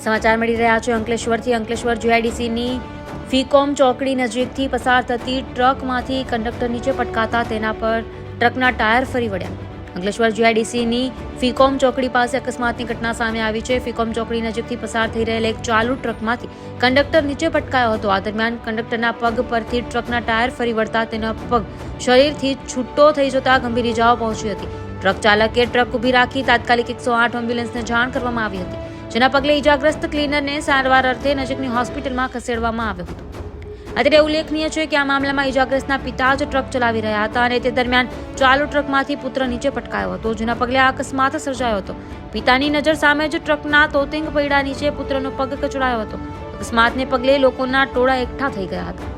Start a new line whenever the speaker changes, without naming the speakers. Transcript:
સમાચાર મળી રહ્યા છે અંકલેશ્વરથી। અંકલેશ્વર જીઆઈડીસીની ફીકોમ ચોકડી નજીકથી પસાર થતી ટ્રકમાંથી કંડક્ટર નીચે પટકાતા તેના પર ટ્રકના ટાયર ફરી વળ્યા। અંકલેશ્વર જીઆઈડીસીની ફીકોમ ચોકડી પાસે અકસ્માતની ઘટના સામે આવી છે। ફીકોમ ચોકડી નજીકથી પસાર થઈ રહેલ એક ચાલુ ટ્રકમાંથી કંડક્ટર નીચે પટકાયો હતો। આ દરમિયાન કંડક્ટરના પગ પરથી ટ્રકના ટાયર ફરી વળતા તેનો પગ શરીરથી છૂટો થઈ જતા ગંભીર ઇજાઓ પહોંચી હતી। ટ્રક ચાલકે ટ્રક ઊભી રાખી તાત્કાલિક 108 એમ્બ્યુલન્સને જાણ કરવામાં આવી હતી, જેના પગલે ઇજાગ્રસ્ત ક્લીનરને સારવાર અર્થે નજીકની હોસ્પિટલમાં ખસેડવામાં આવ્યો હતો। અત્રે ઉલ્લેખનીય છે કે આ મામલામાં ઇજાગ્રસ્તના પિતા જ ટ્રક ચલાવી રહ્યા હતા અને તે દરમિયાન ચાલુ ટ્રકમાંથી પુત્ર નીચે પટકાયો હતો, જેના પગલે આ અકસ્માત સર્જાયો હતો। પિતાની નજર સામે જ ટ્રકના તોતિંગ પૈડા નીચે પુત્રનો પગ કચડાયો હતો। અકસ્માતને પગલે લોકોના ટોળા એકઠા થઈ ગયા હતા।